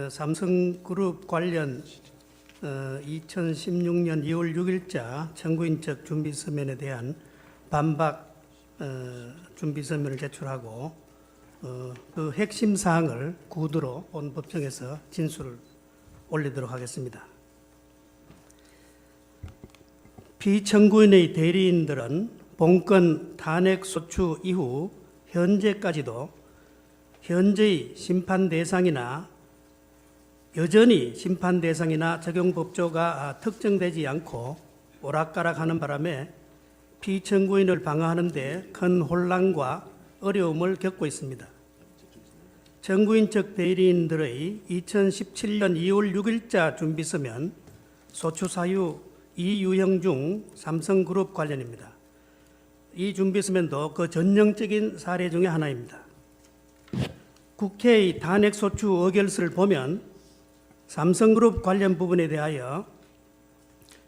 삼성그룹 관련 2016년 2월 6일자 청구인적 준비서면에 대한 반박 준비서면을 제출하고 그 핵심 사항을 구두로 본 법정에서 진술을 올리도록 하겠습니다. 피청구인의 대리인들은 본건 탄핵 소추 이후 현재까지도 현재의 심판 대상이나 여전히 심판 대상이나 적용 법조가 특정되지 않고 오락가락하는 바람에 피청구인을 방어하는 데 큰 혼란과 어려움을 겪고 있습니다. 청구인적 대리인들의 2017년 2월 6일자 준비서면 소추 사유 이유형 중 삼성그룹 관련입니다. 이 준비서면도 그 전형적인 사례 중에 하나입니다. 국회의 탄핵소추 의결서를 보면 삼성그룹 관련 부분에 대하여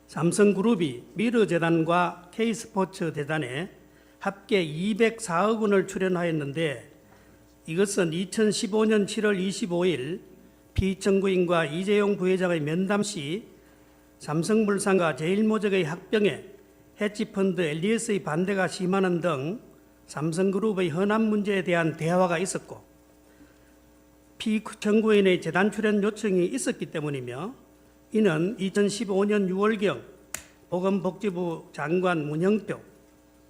삼성그룹이 미르재단과 K스포츠재단에 합계 204억 원을 출연하였는데 이것은 2015년 7월 25일 피청구인과 이재용 부회장의 면담 시 삼성물산과 제일모직의 합병에 해치펀드 LDS의 반대가 심하는 등 삼성그룹의 현안 문제에 대한 대화가 있었고 피청구인의 재단 출연 요청이 있었기 때문이며 이는 2015년 6월경 보건복지부 장관 문형표,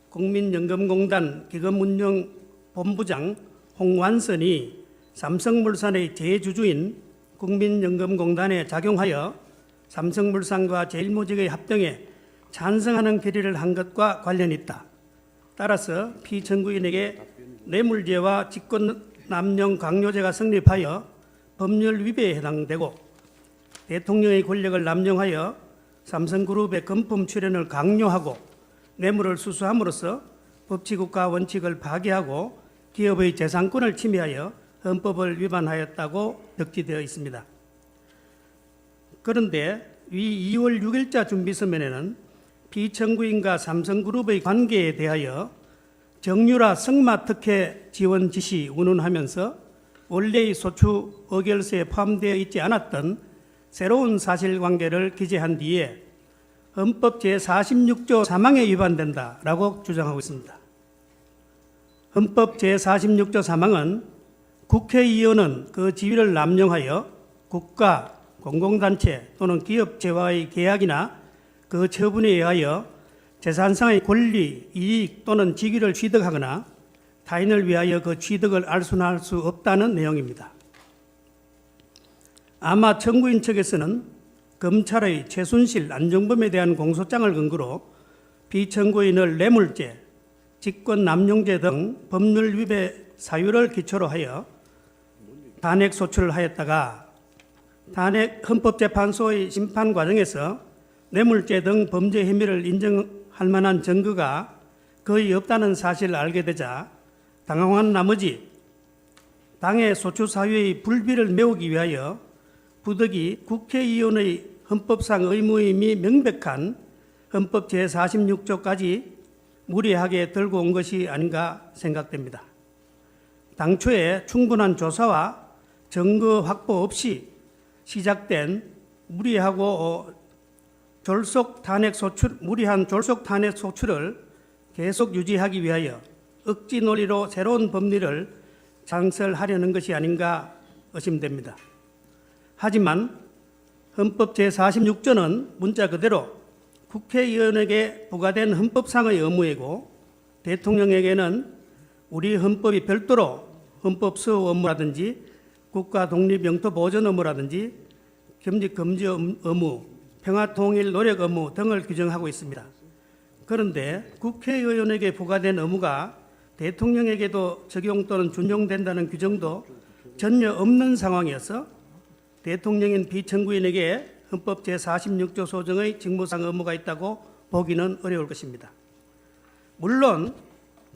국민연금공단 기금운용본부장 홍완선이 삼성물산의 제주주인 국민연금공단에 작용하여 삼성물산과 제일모직의 합병에 찬성하는 결의를 한 것과 관련이 있다. 따라서 피청구인에게 뇌물죄와 직권남용 강요죄가 성립하여 법률 위배에 해당되고 대통령의 권력을 남용하여 삼성그룹의 금품 출연을 강요하고 뇌물을 수수함으로써 법치국가 원칙을 파괴하고 기업의 재산권을 침해하여 헌법을 위반하였다고 적시되어 있습니다. 그런데 이 2월 6일자 준비서면에는 피청구인과 삼성그룹의 관계에 대하여 정유라 승마특혜 지원 지시 운운하면서 원래의 소추 의결서에 포함되어 있지 않았던 새로운 사실관계를 기재한 뒤에 헌법 제46조 3항에 위반된다라고 주장하고 있습니다. 헌법 제46조 3항은 국회의원은 그 지위를 남용하여 국가, 공공단체 또는 기업체와의 계약이나 그 처분에 의하여 재산상의 권리, 이익 또는 직위를 취득하거나 타인을 위하여 그 취득을 알순할 수 없다는 내용입니다. 아마 청구인 측에서는 검찰의 최순실, 안종범에 대한 공소장을 근거로 피청구인을 뇌물죄, 직권남용죄 등 법률 위배 사유를 기초로 하여 탄핵 소추를 하였다가 헌법재판소의 심판 과정에서 뇌물죄 등 범죄 혐의를 인정할 만한 증거가 거의 없다는 사실을 알게 되자 당황한 나머지 당의 소추 사유의 불비를 메우기 위하여 부득이 국회의원의 헌법상 의무임이 명백한 헌법 제46조까지 무리하게 들고 온 것이 아닌가 생각됩니다. 당초에 충분한 조사와 증거 확보 없이 시작된 무리한 졸속 탄핵 소추를 계속 유지하기 위하여 억지 논리로 새로운 법리를 창설하려는 것이 아닌가 의심됩니다. 하지만 헌법 제46조는 문자 그대로 국회의원에게 부과된 헌법상의 의무이고 대통령에게는 우리 헌법이 별도로 헌법 수호 업무라든지 국가 독립 영토 보전 업무라든지 겸직 금지 의무, 평화통일 노력 의무 등을 규정하고 있습니다. 그런데 국회의원에게 부과된 의무가 대통령에게도 적용 또는 준용된다는 규정도 전혀 없는 상황이어서 대통령인 피청구인에게 헌법 제46조 소정의 직무상 의무가 있다고 보기는 어려울 것입니다. 물론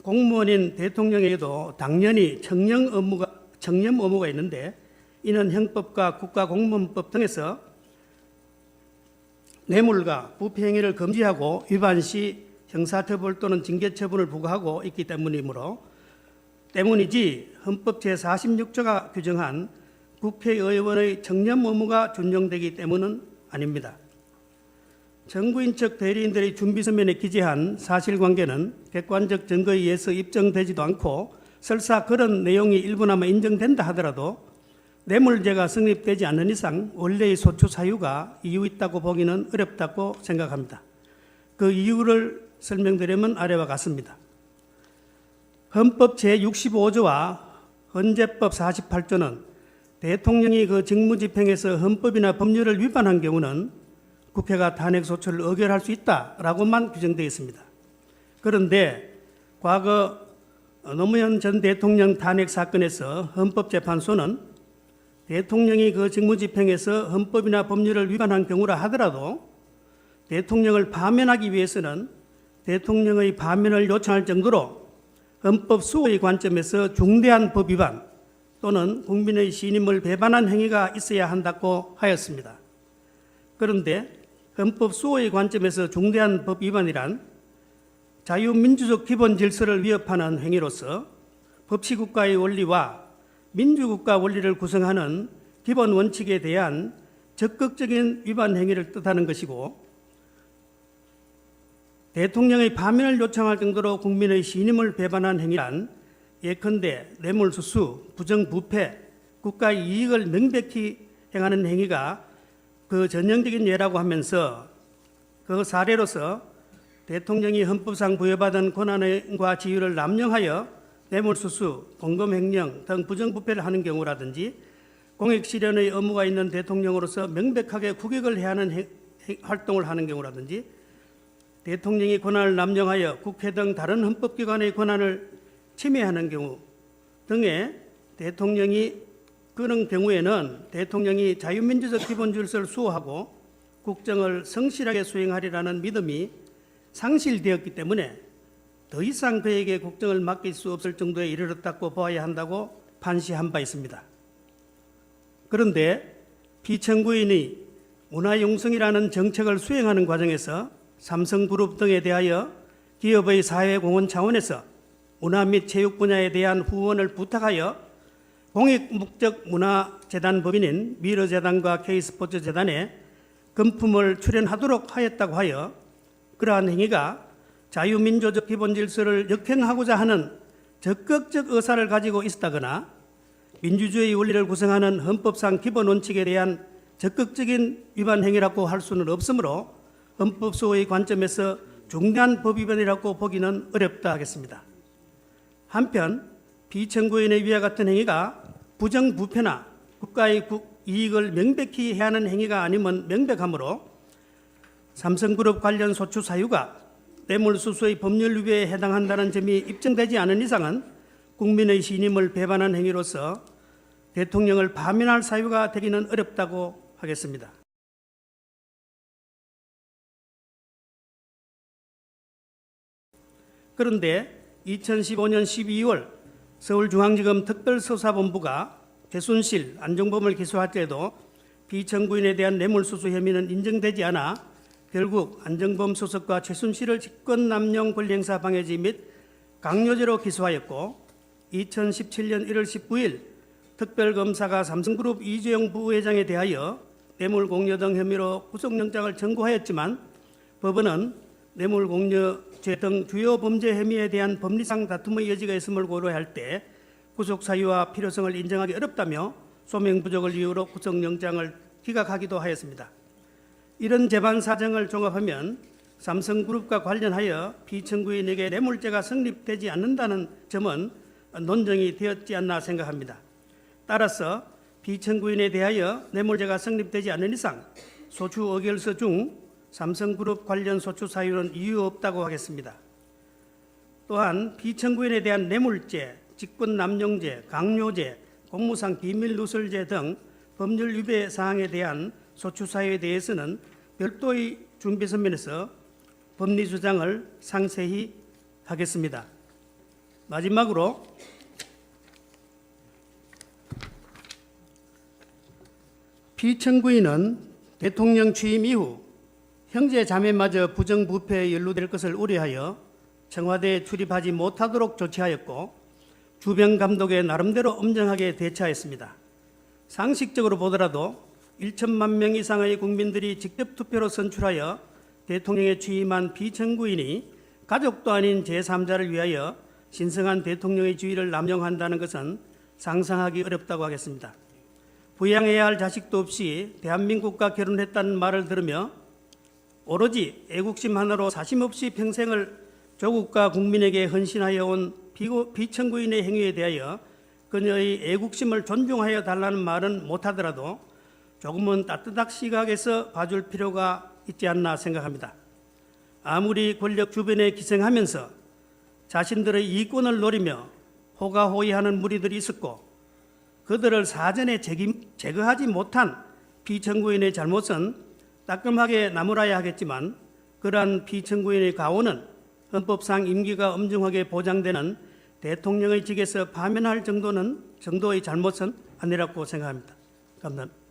공무원인 대통령에게도 당연히 청렴 의무가 있는데 이는 형법과 국가공무원법 등에서 뇌물과 부패행위를 금지하고 위반 시 형사처벌 또는 징계처분을 부과하고 있기 때문이지 헌법 제46조가 규정한 국회의원의 청렴 의무가 준용되기 때문은 아닙니다. 정부인 척 대리인들이 준비서면에 기재한 사실관계는 객관적 증거에 의해서 입증되지도 않고 설사 그런 내용이 일부나마 인정된다 하더라도 뇌물죄가 성립되지 않는 이상 원래의 소추 사유가 이유 있다고 보기는 어렵다고 생각합니다. 그 이유를 설명드리면 아래와 같습니다. 헌법 제65조와 헌재법 48조는 대통령이 그 직무집행에서 헌법이나 법률을 위반한 경우는 국회가 탄핵소추를 의결할 수 있다라고만 규정되어 있습니다. 그런데 과거 노무현 전 대통령 탄핵 사건에서 헌법재판소는 대통령이 그 직무집행에서 헌법이나 법률을 위반한 경우라 하더라도 대통령을 파면하기 위해서는 대통령의 파면을 요청할 정도로 헌법 수호의 관점에서 중대한 법 위반 또는 국민의 신임을 배반한 행위가 있어야 한다고 하였습니다. 그런데 헌법 수호의 관점에서 중대한 법 위반이란 자유민주적 기본 질서를 위협하는 행위로서 법치국가의 원리와 민주국가 원리를 구성하는 기본 원칙에 대한 적극적인 위반 행위를 뜻하는 것이고 대통령의 파면을 요청할 정도로 국민의 신임을 배반한 행위란 예컨대 뇌물수수, 부정부패, 국가의 이익을 명백히 행하는 행위가 그 전형적인 예라고 하면서 그 사례로서 대통령이 헌법상 부여받은 권한과 지위를 남용하여 뇌물수수, 공금횡령 등 부정부패를 하는 경우라든지 공익실현의 의무가 있는 대통령으로서 명백하게 국익을 해야 하는 활동을 하는 경우라든지 대통령이 권한을 남용하여 국회 등 다른 헌법기관의 권한을 침해하는 경우 등의 대통령이 그런 경우에는 대통령이 자유민주적 기본 질서를 수호하고 국정을 성실하게 수행하리라는 믿음이 상실되었기 때문에 더 이상 그에게 국정을 맡길 수 없을 정도에 이르렀다고 보아야 한다고 판시한 바 있습니다. 그런데 피청구인이 문화융성이라는 정책을 수행하는 과정에서 삼성그룹 등에 대하여 기업의 사회공헌 차원에서 문화 및 체육 분야에 대한 후원을 부탁하여 공익목적 문화재단 법인인 미르재단과 K스포츠재단에 금품을 출연하도록 하였다고 하여 그러한 행위가 자유민주적 기본질서를 역행하고자 하는 적극적 의사를 가지고 있었다거나 민주주의 원리를 구성하는 헌법상 기본 원칙에 대한 적극적인 위반 행위라고 할 수는 없으므로 헌법 수호의 관점에서 중대한 법 위반이라고 보기는 어렵다 하겠습니다. 한편 피청구인의 위와 같은 행위가 부정부패나 국가의 이익을 명백히 해야 하는 행위가 아니면 명백하므로 삼성그룹 관련 소추 사유가 뇌물수수의 법률 위배에 해당한다는 점이 입증되지 않은 이상은 국민의 신임을 배반한 행위로서 대통령을 파면할 사유가 되기는 어렵다고 하겠습니다. 그런데 2015년 12월 서울중앙지검 특별수사본부가 최순실, 안종범을 기소할 때에도 피청구인에 대한 뇌물수수 혐의는 인정되지 않아 결국 안종범 수석과 최순실을 직권남용 권리행사 방해죄 및 강요죄로 기소하였고 2017년 1월 19일 특별검사가 삼성그룹 이재용 부회장에 대하여 뇌물공여 등 혐의로 구속영장을 청구하였지만 법원은 뇌물공여죄 등 주요 범죄 혐의에 대한 법리상 다툼의 여지가 있음을 고려할 때 구속 사유와 필요성을 인정하기 어렵다며 소명 부족을 이유로 구속영장을 기각하기도 하였습니다. 이런 재반 사정을 종합하면 삼성그룹과 관련하여 피청구인에게 뇌물죄가 성립되지 않는다는 점은 논정이 되었지 않나 생각합니다. 따라서 피청구인에 대하여 뇌물죄가 성립되지 않는 이상 소추 의결서 중 삼성그룹 관련 소추 사유는 이유 없다고 하겠습니다. 또한 피청구인에 대한 뇌물죄, 직권남용죄, 강요죄, 공무상 비밀누설죄 등 법률 위배 사항에 대한 소추 사유에 대해서는 별도의 준비서면에서 법리 주장을 상세히 하겠습니다. 마지막으로 피청구인은 대통령 취임 이후 형제 자매마저 부정부패에 연루될 것을 우려하여 청와대에 출입하지 못하도록 조치하였고 주변 감독에 나름대로 엄정하게 대처하였습니다. 상식적으로 보더라도 1천만 명 이상의 국민들이 직접 투표로 선출하여 대통령에 취임한 비청구인이 가족도 아닌 제3자를 위하여 신성한 대통령의 지위를 남용한다는 것은 상상하기 어렵다고 하겠습니다. 부양해야 할 자식도 없이 대한민국과 결혼했다는 말을 들으며 오로지 애국심 하나로 사심없이 평생을 조국과 국민에게 헌신하여 온 비청구인의 행위에 대하여 그녀의 애국심을 존중하여 달라는 말은 못하더라도 조금은 따뜻한 시각에서 봐줄 필요가 있지 않나 생각합니다. 아무리 권력 주변에 기생하면서 자신들의 이권을 노리며 호가호위하는 무리들이 있었고 그들을 사전에 제거하지 못한 비청구인의 잘못은 따끔하게 나무라야 하겠지만 그러한 비청구인의 가오는 헌법상 임기가 엄중하게 보장되는 대통령의 직에서 파면할 정도의 잘못은 아니라고 생각합니다. 감사합니다.